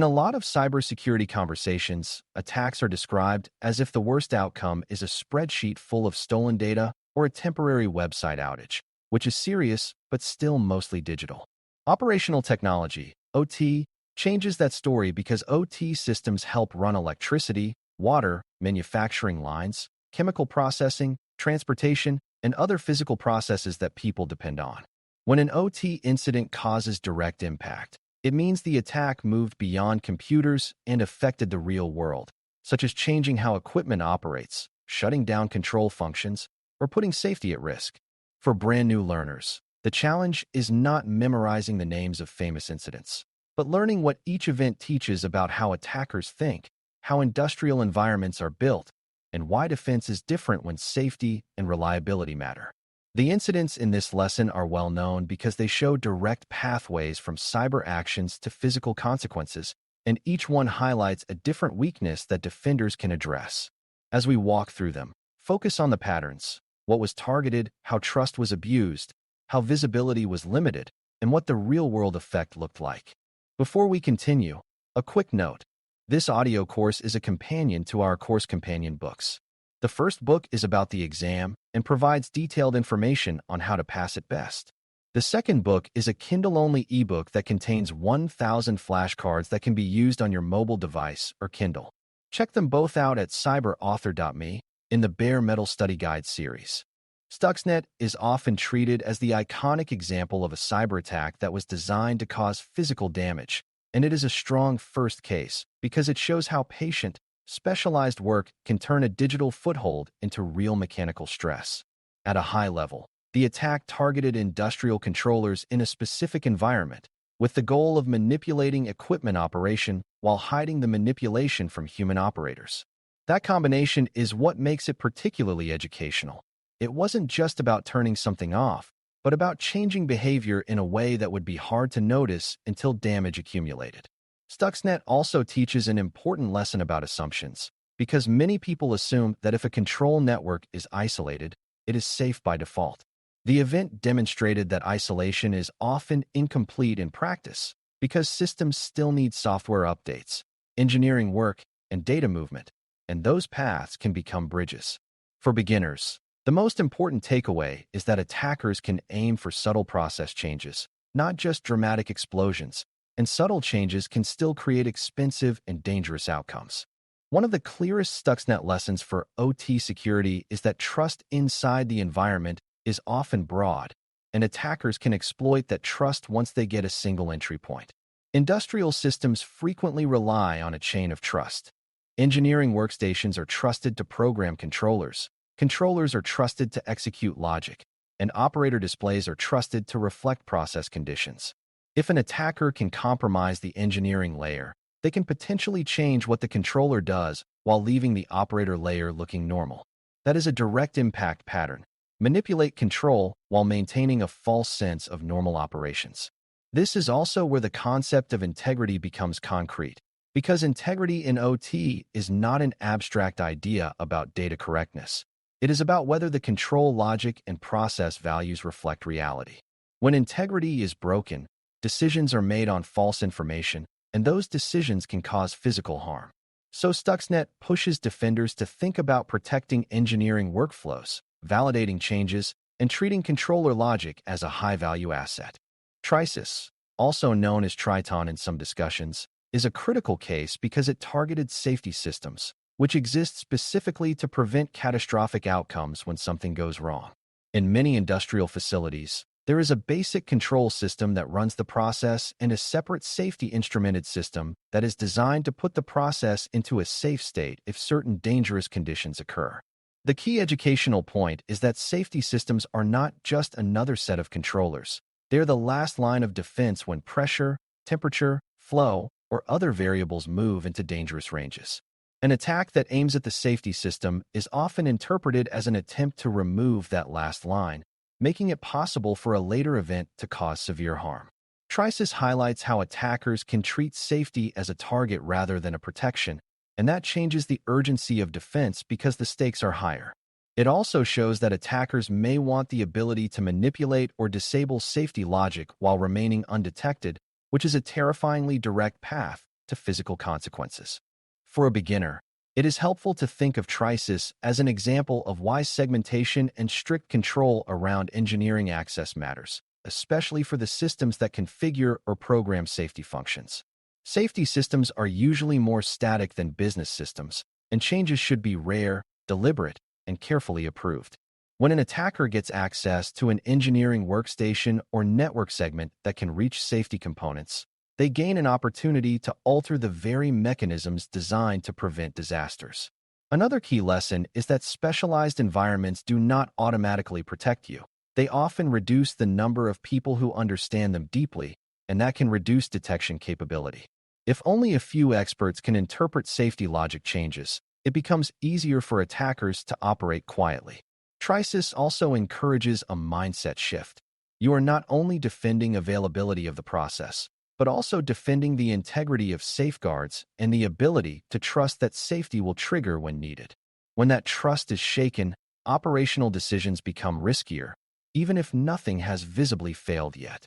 In a lot of cybersecurity conversations, attacks are described as if the worst outcome is a spreadsheet full of stolen data or a temporary website outage, which is serious but still mostly digital. Operational technology, OT, changes that story because OT systems help run electricity, water, manufacturing lines, chemical processing, transportation, and other physical processes that people depend on. When an OT incident causes direct impact, it means the attack moved beyond computers and affected the real world, such as changing how equipment operates, shutting down control functions, or putting safety at risk. For brand new learners, the challenge is not memorizing the names of famous incidents, but learning what each event teaches about how attackers think, how industrial environments are built, and why defense is different when safety and reliability matter. The incidents in this lesson are well known because they show direct pathways from cyber actions to physical consequences, and each one highlights a different weakness that defenders can address. As we walk through them, focus on the patterns, what was targeted, how trust was abused, how visibility was limited, and what the real-world effect looked like. Before we continue, a quick note. This audio course is a companion to our course companion books. The first book is about the exam and provides detailed information on how to pass it best. The second book is a Kindle-only ebook that contains 1,000 flashcards that can be used on your mobile device or Kindle. Check them both out at cyber.author.me in the Bare Metal Study Guide series. Stuxnet is often treated as the iconic example of a cyber attack that was designed to cause physical damage, and it is a strong first case because it shows how patient, specialized work can turn a digital foothold into real mechanical stress. At a high level, the attack targeted industrial controllers in a specific environment, with the goal of manipulating equipment operation while hiding the manipulation from human operators. That combination is what makes it particularly educational. It wasn't just about turning something off, but about changing behavior in a way that would be hard to notice until damage accumulated. Stuxnet also teaches an important lesson about assumptions, because many people assume that if a control network is isolated, it is safe by default. The event demonstrated that isolation is often incomplete in practice, because systems still need software updates, engineering work, and data movement, and those paths can become bridges. For beginners, the most important takeaway is that attackers can aim for subtle process changes, not just dramatic explosions, and subtle changes can still create expensive and dangerous outcomes. One of the clearest Stuxnet lessons for OT security is that trust inside the environment is often broad, and attackers can exploit that trust once they get a single entry point. Industrial systems frequently rely on a chain of trust. Engineering workstations are trusted to program controllers, controllers are trusted to execute logic, and operator displays are trusted to reflect process conditions. If an attacker can compromise the engineering layer, they can potentially change what the controller does while leaving the operator layer looking normal. That is a direct impact pattern. Manipulate control while maintaining a false sense of normal operations. This is also where the concept of integrity becomes concrete, because integrity in OT is not an abstract idea about data correctness. It is about whether the control logic and process values reflect reality. When integrity is broken, decisions are made on false information, and those decisions can cause physical harm. So Stuxnet pushes defenders to think about protecting engineering workflows, validating changes, and treating controller logic as a high-value asset. TRISIS, also known as Triton in some discussions, is a critical case because it targeted safety systems, which exist specifically to prevent catastrophic outcomes when something goes wrong. In many industrial facilities, there is a basic control system that runs the process and a separate safety instrumented system that is designed to put the process into a safe state if certain dangerous conditions occur. The key educational point is that safety systems are not just another set of controllers. They are the last line of defense when pressure, temperature, flow, or other variables move into dangerous ranges. An attack that aims at the safety system is often interpreted as an attempt to remove that last line, making it possible for a later event to cause severe harm. TRISIS highlights how attackers can treat safety as a target rather than a protection, and that changes the urgency of defense because the stakes are higher. It also shows that attackers may want the ability to manipulate or disable safety logic while remaining undetected, which is a terrifyingly direct path to physical consequences. For a beginner, it is helpful to think of TRISIS as an example of why segmentation and strict control around engineering access matters, especially for the systems that configure or program safety functions. Safety systems are usually more static than business systems, and changes should be rare, deliberate, and carefully approved. When an attacker gets access to an engineering workstation or network segment that can reach safety components, they gain an opportunity to alter the very mechanisms designed to prevent disasters. Another key lesson is that specialized environments do not automatically protect you. They often reduce the number of people who understand them deeply, and that can reduce detection capability. If only a few experts can interpret safety logic changes, it becomes easier for attackers to operate quietly. TRISIS also encourages a mindset shift. You are not only defending availability of the process, but also defending the integrity of safeguards and the ability to trust that safety will trigger when needed. When that trust is shaken, operational decisions become riskier, even if nothing has visibly failed yet.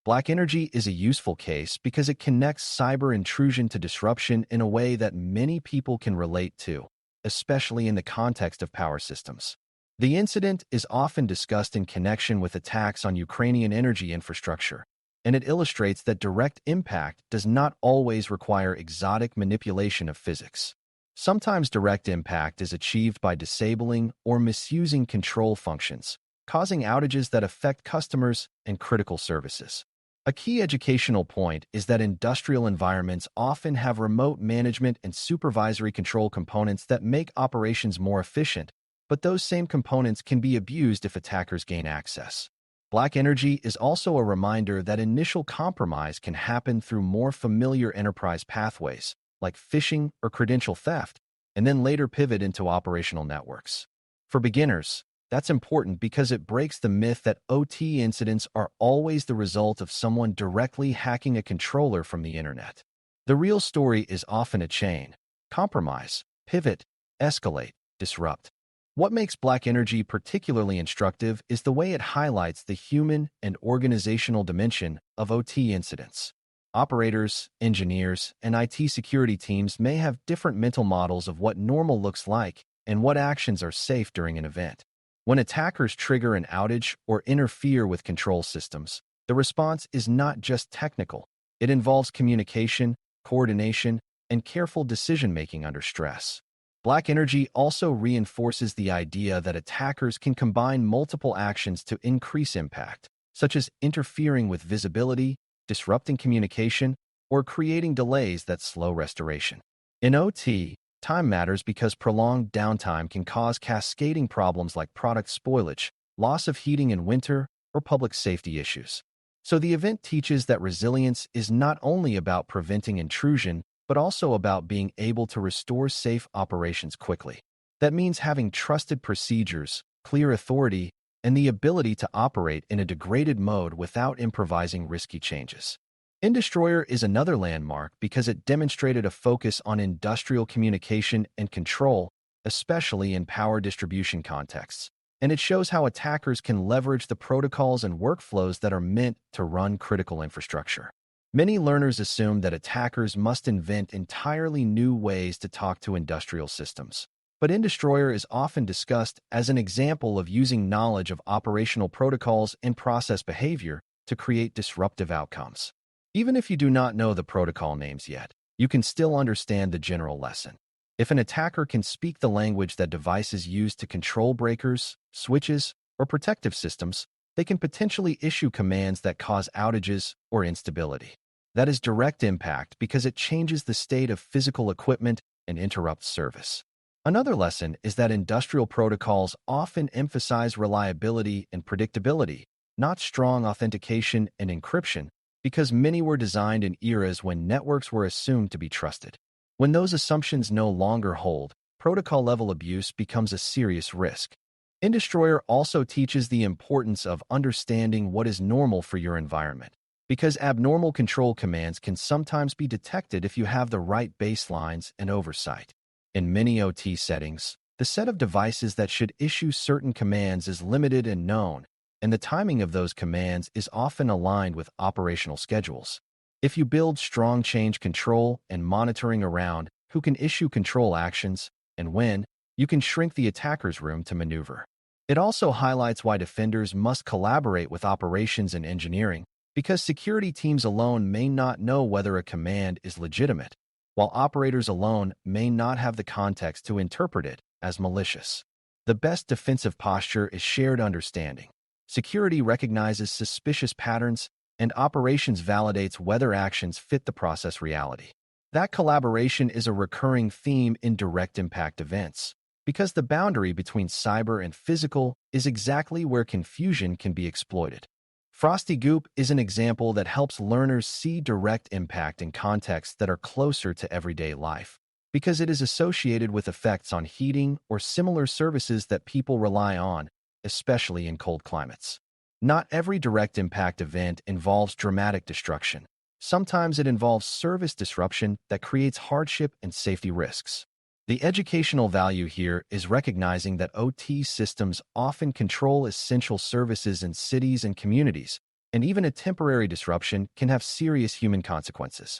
BlackEnergy is a useful case because it connects cyber intrusion to disruption in a way that many people can relate to, especially in the context of power systems. The incident is often discussed in connection with attacks on Ukrainian energy infrastructure, and it illustrates that direct impact does not always require exotic manipulation of physics. Sometimes direct impact is achieved by disabling or misusing control functions, causing outages that affect customers and critical services. A key educational point is that industrial environments often have remote management and supervisory control components that make operations more efficient, but those same components can be abused if attackers gain access. BlackEnergy is also a reminder that initial compromise can happen through more familiar enterprise pathways, like phishing or credential theft, and then later pivot into operational networks. For beginners, that's important because it breaks the myth that OT incidents are always the result of someone directly hacking a controller from the internet. The real story is often a chain: compromise, pivot, escalate, disrupt. What makes BlackEnergy particularly instructive is the way it highlights the human and organizational dimension of OT incidents. Operators, engineers, and IT security teams may have different mental models of what normal looks like and what actions are safe during an event. When attackers trigger an outage or interfere with control systems, the response is not just technical. It involves communication, coordination, and careful decision-making under stress. BlackEnergy also reinforces the idea that attackers can combine multiple actions to increase impact, such as interfering with visibility, disrupting communication, or creating delays that slow restoration. In OT, time matters because prolonged downtime can cause cascading problems like product spoilage, loss of heating in winter, or public safety issues. So the event teaches that resilience is not only about preventing intrusion, but also about being able to restore safe operations quickly. That means having trusted procedures, clear authority, and the ability to operate in a degraded mode without improvising risky changes. Industroyer is another landmark because it demonstrated a focus on industrial communication and control, especially in power distribution contexts, and it shows how attackers can leverage the protocols and workflows that are meant to run critical infrastructure. Many learners assume that attackers must invent entirely new ways to talk to industrial systems, but Industroyer is often discussed as an example of using knowledge of operational protocols and process behavior to create disruptive outcomes. Even if you do not know the protocol names yet, you can still understand the general lesson. If an attacker can speak the language that devices use to control breakers, switches, or protective systems, they can potentially issue commands that cause outages or instability. That is direct impact because it changes the state of physical equipment and interrupts service. Another lesson is that industrial protocols often emphasize reliability and predictability, not strong authentication and encryption, because many were designed in eras when networks were assumed to be trusted. When those assumptions no longer hold, protocol-level abuse becomes a serious risk. Industroyer also teaches the importance of understanding what is normal for your environment, because abnormal control commands can sometimes be detected if you have the right baselines and oversight. In many OT settings, the set of devices that should issue certain commands is limited and known, and the timing of those commands is often aligned with operational schedules. If you build strong change control and monitoring around who can issue control actions and when, you can shrink the attacker's room to maneuver. It also highlights why defenders must collaborate with operations and engineering, because security teams alone may not know whether a command is legitimate, while operators alone may not have the context to interpret it as malicious. The best defensive posture is shared understanding. Security recognizes suspicious patterns, and operations validates whether actions fit the process reality. That collaboration is a recurring theme in direct impact events, because the boundary between cyber and physical is exactly where confusion can be exploited. FrostyGoop is an example that helps learners see direct impact in contexts that are closer to everyday life, because it is associated with effects on heating or similar services that people rely on, especially in cold climates. Not every direct impact event involves dramatic destruction. Sometimes it involves service disruption that creates hardship and safety risks. The educational value here is recognizing that OT systems often control essential services in cities and communities, and even a temporary disruption can have serious human consequences.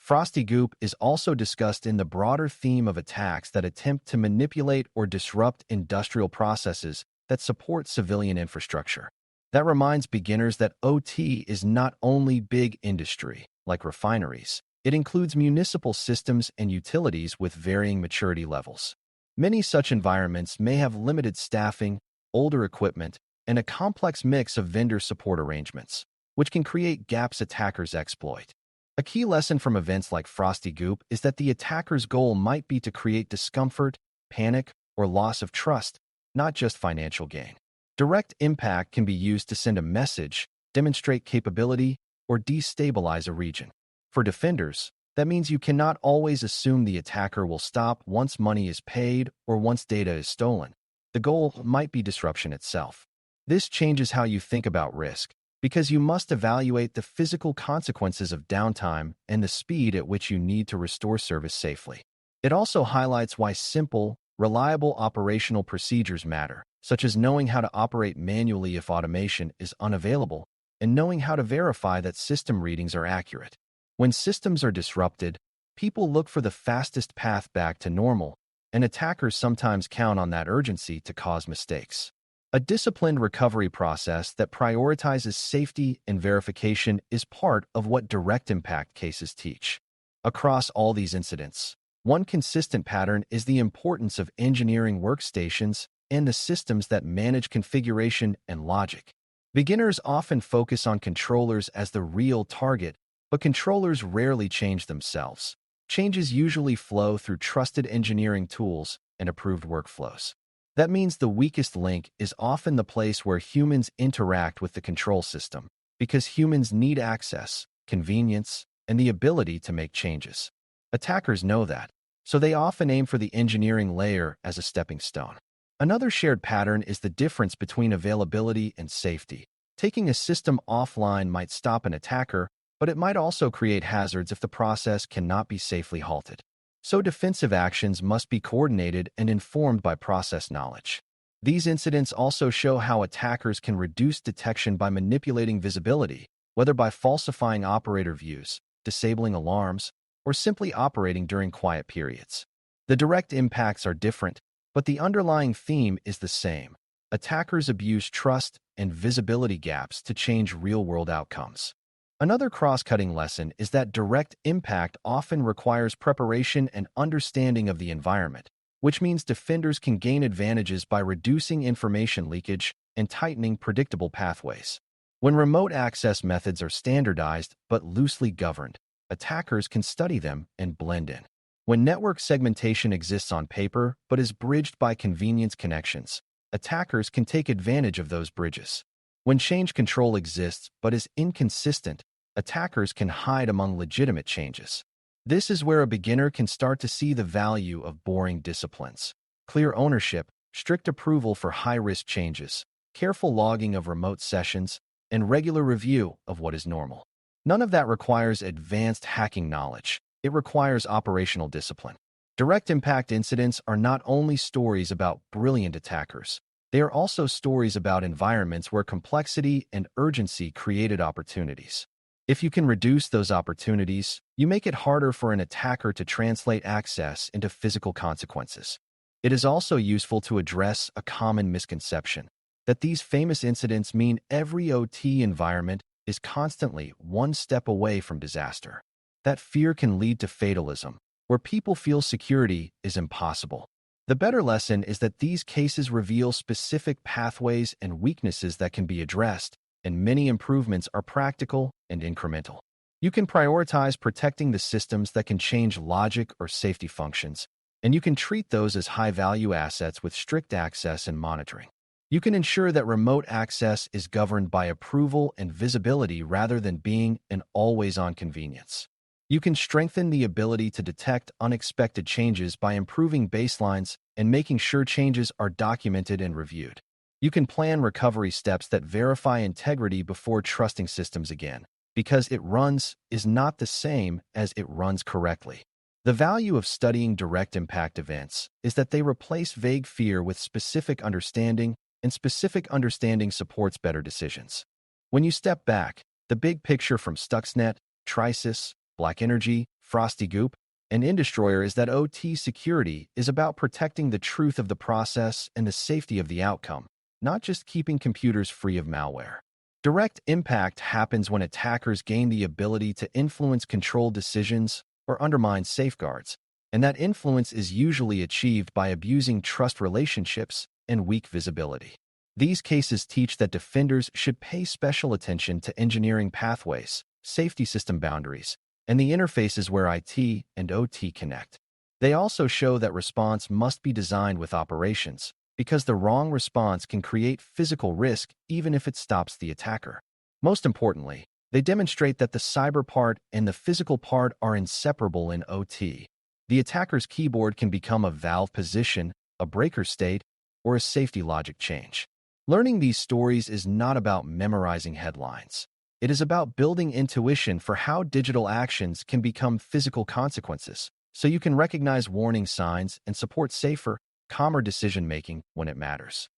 FrostyGoop is also discussed in the broader theme of attacks that attempt to manipulate or disrupt industrial processes that support civilian infrastructure. That reminds beginners that OT is not only big industry, like refineries. It includes municipal systems and utilities with varying maturity levels. Many such environments may have limited staffing, older equipment, and a complex mix of vendor support arrangements, which can create gaps attackers exploit. A key lesson from events like FrostyGoop is that the attacker's goal might be to create discomfort, panic, or loss of trust, not just financial gain. Direct impact can be used to send a message, demonstrate capability, or destabilize a region. For defenders, that means you cannot always assume the attacker will stop once money is paid or once data is stolen. The goal might be disruption itself. This changes how you think about risk, because you must evaluate the physical consequences of downtime and the speed at which you need to restore service safely. It also highlights why simple, reliable operational procedures matter, such as knowing how to operate manually if automation is unavailable, and knowing how to verify that system readings are accurate. When systems are disrupted, people look for the fastest path back to normal, and attackers sometimes count on that urgency to cause mistakes. A disciplined recovery process that prioritizes safety and verification is part of what direct impact cases teach. Across all these incidents, one consistent pattern is the importance of engineering workstations and the systems that manage configuration and logic. Beginners often focus on controllers as the real target, but controllers rarely change themselves. Changes usually flow through trusted engineering tools and approved workflows. That means the weakest link is often the place where humans interact with the control system, because humans need access, convenience, and the ability to make changes. Attackers know that, so they often aim for the engineering layer as a stepping stone. Another shared pattern is the difference between availability and safety. Taking a system offline might stop an attacker, but it might also create hazards if the process cannot be safely halted. So defensive actions must be coordinated and informed by process knowledge. These incidents also show how attackers can reduce detection by manipulating visibility, whether by falsifying operator views, disabling alarms, or simply operating during quiet periods. The direct impacts are different, but the underlying theme is the same. Attackers abuse trust and visibility gaps to change real-world outcomes. Another cross-cutting lesson is that direct impact often requires preparation and understanding of the environment, which means defenders can gain advantages by reducing information leakage and tightening predictable pathways. When remote access methods are standardized but loosely governed, attackers can study them and blend in. When network segmentation exists on paper but is bridged by convenience connections, attackers can take advantage of those bridges. When change control exists but is inconsistent, attackers can hide among legitimate changes. This is where a beginner can start to see the value of boring disciplines. Clear ownership, strict approval for high-risk changes, careful logging of remote sessions, and regular review of what is normal. None of that requires advanced hacking knowledge. It requires operational discipline. Direct impact incidents are not only stories about brilliant attackers, they are also stories about environments where complexity and urgency created opportunities. If you can reduce those opportunities, you make it harder for an attacker to translate access into physical consequences. It is also useful to address a common misconception that these famous incidents mean every OT environment is constantly one step away from disaster. That fear can lead to fatalism, where people feel security is impossible. The better lesson is that these cases reveal specific pathways and weaknesses that can be addressed, and many improvements are practical and incremental. You can prioritize protecting the systems that can change logic or safety functions, and you can treat those as high-value assets with strict access and monitoring. You can ensure that remote access is governed by approval and visibility rather than being an always-on convenience. You can strengthen the ability to detect unexpected changes by improving baselines and making sure changes are documented and reviewed. You can plan recovery steps that verify integrity before trusting systems again, because it runs is not the same as it runs correctly. The value of studying direct impact events is that they replace vague fear with specific understanding, and specific understanding supports better decisions. When you step back, the big picture from Stuxnet, TRISIS, BlackEnergy, FrostyGoop, and Industroyer is that OT security is about protecting the truth of the process and the safety of the outcome, not just keeping computers free of malware. Direct impact happens when attackers gain the ability to influence controlled decisions or undermine safeguards, and that influence is usually achieved by abusing trust relationships and weak visibility. These cases teach that defenders should pay special attention to engineering pathways, safety system boundaries, and the interfaces where IT and OT connect. They also show that response must be designed with operations, because the wrong response can create physical risk even if it stops the attacker. Most importantly, they demonstrate that the cyber part and the physical part are inseparable in OT. The attacker's keyboard can become a valve position, a breaker state, or a safety logic change. Learning these stories is not about memorizing headlines. It is about building intuition for how digital actions can become physical consequences, so you can recognize warning signs and support safer, calmer decision-making when it matters.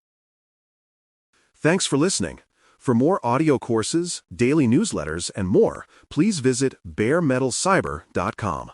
Thanks for listening. For more audio courses, daily newsletters, and more, please visit baremetalcyber.com.